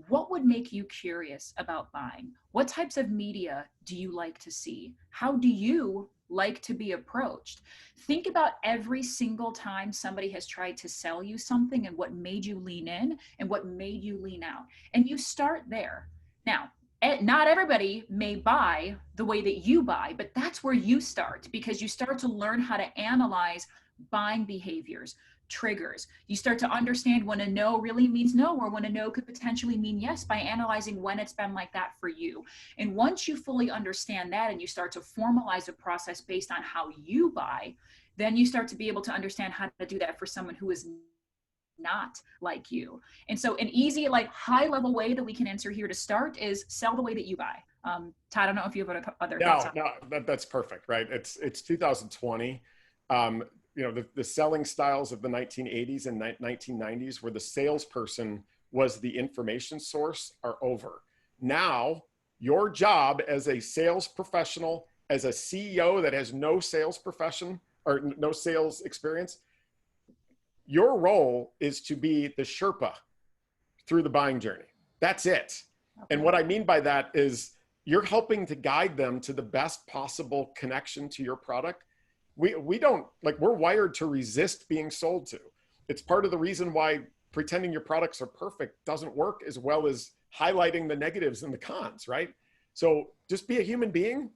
What would make you curious about buying? What types of media do you like to see? How do you like to be approached? Think about every single time somebody has tried to sell you something and what made you lean in and what made you lean out. And you start there. Now, not everybody may buy the way that you buy, but that's where you start because you start to learn how to analyze buying behaviors, triggers. You start to understand when a no really means no or when a no could potentially mean yes by analyzing when it's been like that for you. And once you fully understand that and you start to formalize a process based on how you buy, then you start to be able to understand how to do that for someone who is not like you. And so an easy, like high level way that we can answer here to start is sell the way that you buy. Todd, I don't know if you have other thoughts. No, that's perfect, right? It's 2020. You know, the selling styles of the 1980s and 1990s where the salesperson was the information source are over. Now, your job as a sales professional, as a CEO that has no sales profession or no sales experience, your role is to be the Sherpa through the buying journey. That's it. Okay. And what I mean by that is you're helping to guide them to the best possible connection to your product. We don't, like, we're wired to resist being sold to. It's part of the reason why pretending your products are perfect doesn't work as well as highlighting the negatives and the cons, right? So just be a human being,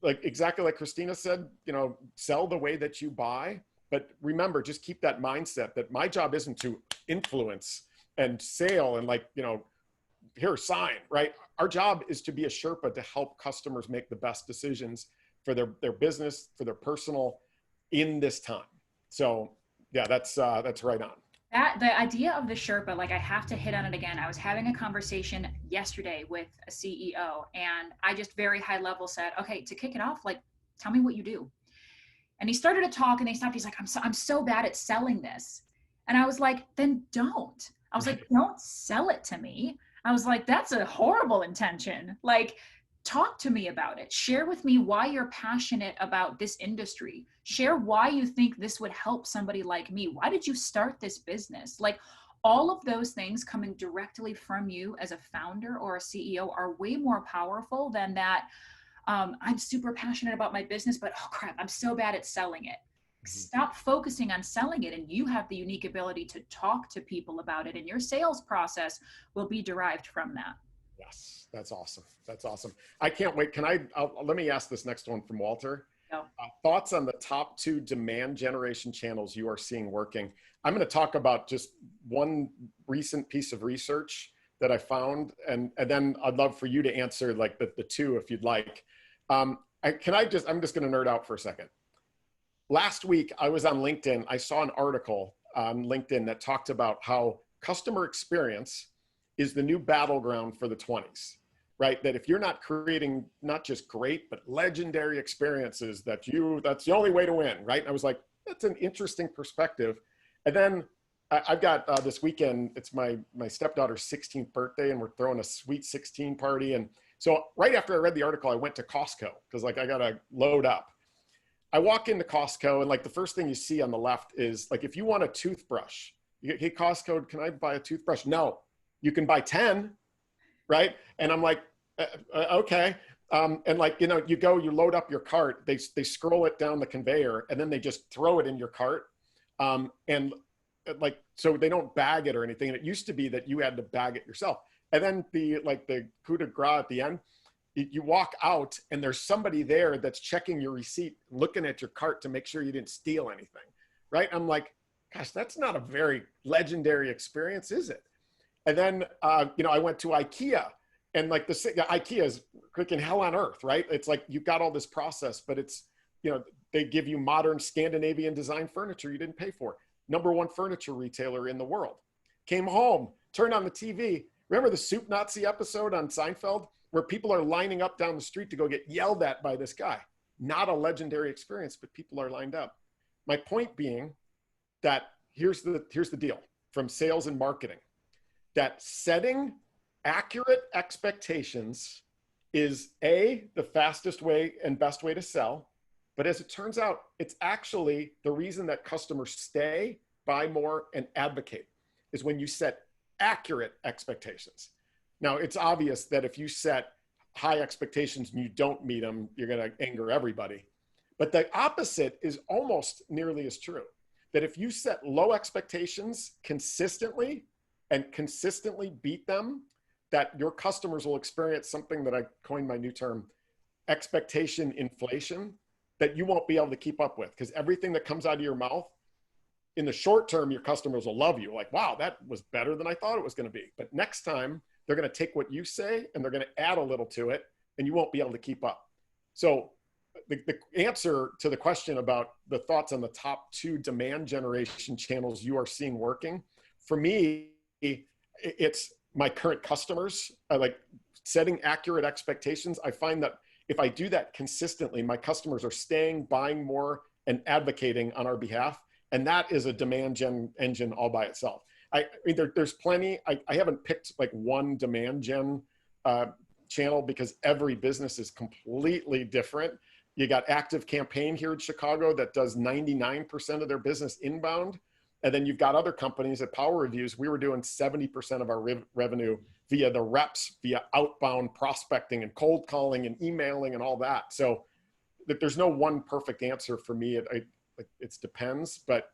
like exactly like Christina said, you know, sell the way that you buy. But remember, just keep that mindset that my job isn't to influence and sale and like, you know, here, sign, right? Our job is to be a Sherpa to help customers make the best decisions for their business, for their personal in this time. So yeah, that's right on. That the idea of the Sherpa, like I have to hit on it again. I was having a conversation yesterday with a CEO and I just very high level said, okay, to kick it off, like, tell me what you do. And he started to talk and he stopped. He's like, I'm so bad at selling this. And I was like, then don't. I was like, don't sell it to me. I was like, that's a horrible intention. Like, talk to me about it. Share with me why you're passionate about this industry. Share why you think this would help somebody like me. Why did you start this business? Like, all of those things coming directly from you as a founder or a CEO are way more powerful than that. I'm super passionate about my business, but oh crap, I'm so bad at selling it. Stop focusing on selling it, and you have the unique ability to talk to people about it, and your sales process will be derived from that. Yes, that's awesome. That's awesome. I can't wait. Let me ask this next one from Walter. No. Thoughts on the top 2 demand generation channels you are seeing working? I'm going to talk about just one recent piece of research that I found, and then I'd love for you to answer like the 2 if you'd like. I'm just going to nerd out for a second. Last week, I was on LinkedIn. I saw an article on LinkedIn that talked about how customer experience is the new battleground for the 20s, right? That if you're not creating not just great, but legendary experiences, that's the only way to win, right? And I was like, that's an interesting perspective. And then I've got this weekend, it's my stepdaughter's 16th birthday and we're throwing a sweet 16 party. And So right after I read the article, I went to Costco because like I got to load up. I walk into Costco and like the first thing you see on the left is like, if you want a toothbrush, hey, Costco, can I buy a toothbrush? No, you can buy 10, right? And I'm like, okay. And like, you know, you go, you load up your cart, they scroll it down the conveyor and then they just throw it in your cart. And like, so they don't bag it or anything. And it used to be that you had to bag it yourself. And then the coup de grace at the end, you walk out and there's somebody there that's checking your receipt, looking at your cart to make sure you didn't steal anything, right? I'm like, gosh, that's not a very legendary experience, is it? And then, you know, I went to IKEA and like IKEA is freaking hell on earth, right? It's like you've got all this process, but it's, you know, they give you modern Scandinavian design furniture you didn't pay for. #1 furniture retailer in the world. Came home, turned on the TV. Remember the Soup Nazi episode on Seinfeld where people are lining up down the street to go get yelled at by this guy? Not a legendary experience, but people are lined up. My point being that here's the deal from sales and marketing, that setting accurate expectations is the fastest way and best way to sell. But as it turns out, it's actually the reason that customers stay, buy more, and advocate is when you set accurate expectations. Now, it's obvious that if you set high expectations and you don't meet them, you're going to anger everybody. But the opposite is almost nearly as true. That if you set low expectations consistently and consistently beat them, that your customers will experience something that I coined my new term, expectation inflation, that you won't be able to keep up with, because everything that comes out of your mouth in the short term, your customers will love you. Like, wow, that was better than I thought it was going to be. But next time they're going to take what you say and they're going to add a little to it and you won't be able to keep up. So the answer to the question about the thoughts on the top 2 demand generation channels you are seeing working, for me, it's my current customers. I like setting accurate expectations. I find that if I do that consistently, my customers are staying, buying more, and advocating on our behalf. And that is a demand gen engine all by itself. I mean, there's plenty. I haven't picked like one demand gen channel because every business is completely different. You got Active Campaign here in Chicago that does 99% of their business inbound. And then you've got other companies at Power Reviews. We were doing 70% of our revenue via the reps, via outbound prospecting and cold calling and emailing and all that. So there's no one perfect answer for me. It depends, but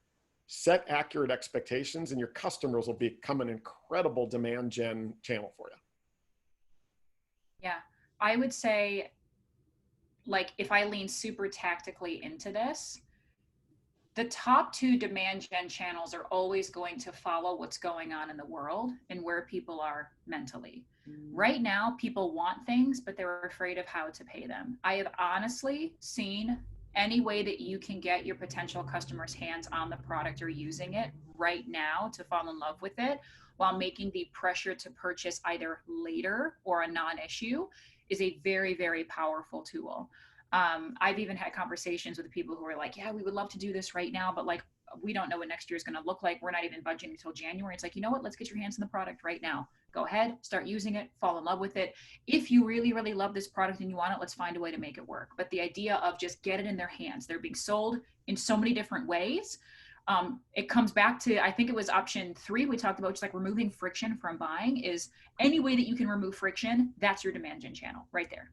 set accurate expectations and your customers will become an incredible demand gen channel for you. Yeah, I would say, like, if I lean super tactically into this, the top 2 demand gen channels are always going to follow what's going on in the world and where people are mentally. Right now, people want things, but they're afraid of how to pay them. I have honestly seen any way that you can get your potential customers' hands on the product or using it right now to fall in love with it while making the pressure to purchase either later or a non-issue is a very, very powerful tool. I've even had conversations with people who are like, yeah, we would love to do this right now, but like, we don't know what next year is going to look like. We're not even budgeting until January. It's like, you know what? Let's get your hands on the product right now. Go ahead, start using it, fall in love with it. If you really, really love this product and you want it, let's find a way to make it work. But the idea of just get it in their hands, they're being sold in so many different ways. It comes back to, I think it was option 3 we talked about, just like removing friction from buying. Is any way that you can remove friction, that's your demand gen channel right there.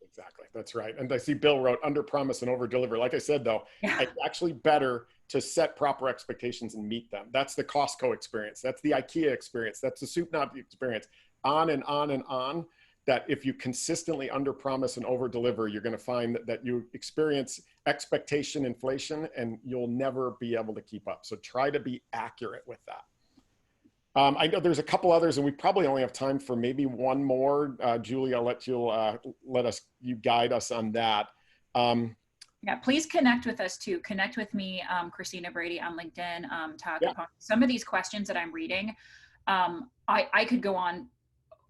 Exactly. That's right. And I see Bill wrote under promise and over deliver. Like I said, though, Yeah. it's actually better to set proper expectations and meet them. That's the Costco experience. That's the IKEA experience. That's the Soup Nazi experience. On and on and on. That if you consistently under promise and over deliver, you're going to find that you experience expectation inflation and you'll never be able to keep up. So try to be accurate with that. I know there's a couple others, and we probably only have time for maybe one more. Julie, I'll let you guide us on that. Yeah, please connect with us too. Connect with me, Christina Brady on LinkedIn, Todd Cappone. Some of these questions that I'm reading, I could go on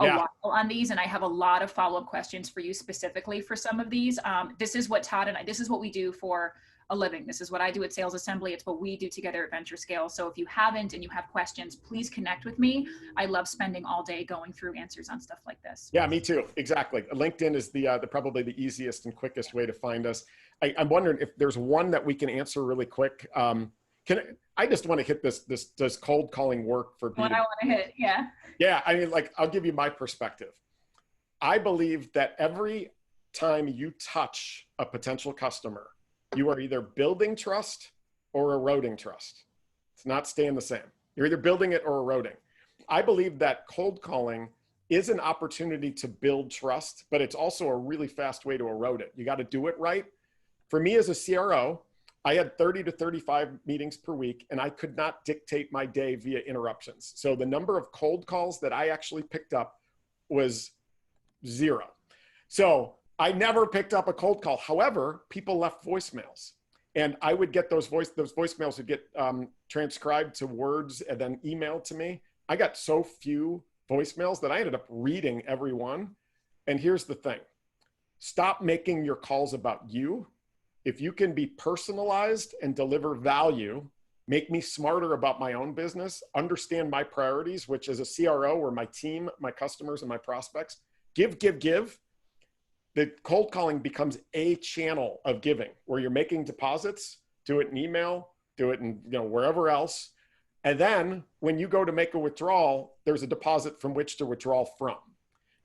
a while on these, and I have a lot of follow-up questions for you specifically for some of these. This is what Todd and I, this is what we do for a living. This is what I do at Sales Assembly. It's what we do together at Venture Scale. So if you haven't and you have questions, please connect with me. I love spending all day going through answers on stuff like this. Yeah, me too. Exactly. LinkedIn is the probably the easiest and quickest way to find us. I'm wondering if there's one that we can answer really quick. I just want to hit this. Does cold calling work for B2B? What I want to hit, yeah. Yeah, I mean, like, I'll give you my perspective. I believe that every time you touch a potential customer, you are either building trust or eroding trust. It's not staying the same. You're either building it or eroding. I believe that cold calling is an opportunity to build trust, but it's also a really fast way to erode it. You got to do it right. For me as a CRO, I had 30 to 35 meetings per week, and I could not dictate my day via interruptions. So the number of cold calls that I actually picked up was 0. So I never picked up a cold call. However, people left voicemails, and I would get those voicemails would get transcribed to words and then emailed to me. I got so few voicemails that I ended up reading every one. And here's the thing: stop making your calls about you. If you can be personalized and deliver value, make me smarter about my own business, understand my priorities, which as a CRO or my team, my customers, and my prospects, give. The cold calling becomes a channel of giving where you're making deposits, do it in email, do it in wherever else. And then when you go to make a withdrawal, there's a deposit from which to withdraw from.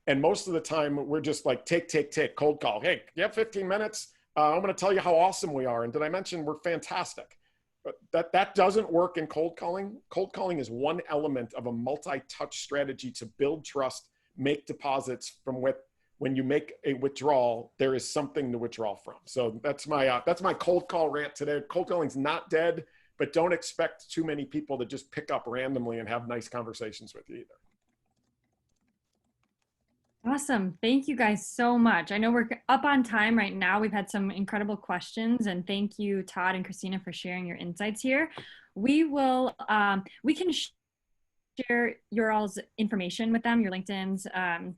And most of the time we're just like, take, cold call. Hey, you have 15 minutes? I'm going to tell you how awesome we are. And did I mention we're fantastic? But that doesn't work in cold calling. Cold calling is one element of a multi-touch strategy to build trust, make deposits from when you make a withdrawal, there is something to withdraw from. So that's my cold call rant today. Cold calling's not dead, but don't expect too many people to just pick up randomly and have nice conversations with you either. Awesome. Thank you guys so much. I know we're up on time right now. We've had some incredible questions, and thank you, Todd and Christina, for sharing your insights here. We can share your all's information with them, your LinkedIn's,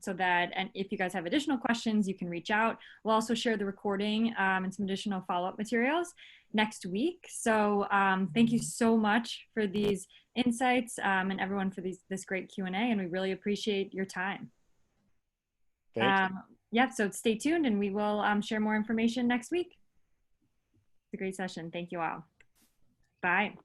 so that, and if you guys have additional questions, you can reach out. We'll also share the recording and some additional follow-up materials next week. So thank you so much for these insights and everyone for this great Q&A, and we really appreciate your time. Thank you. Yeah, so stay tuned and we will share more information next week. It's a great session. Thank you all. Bye.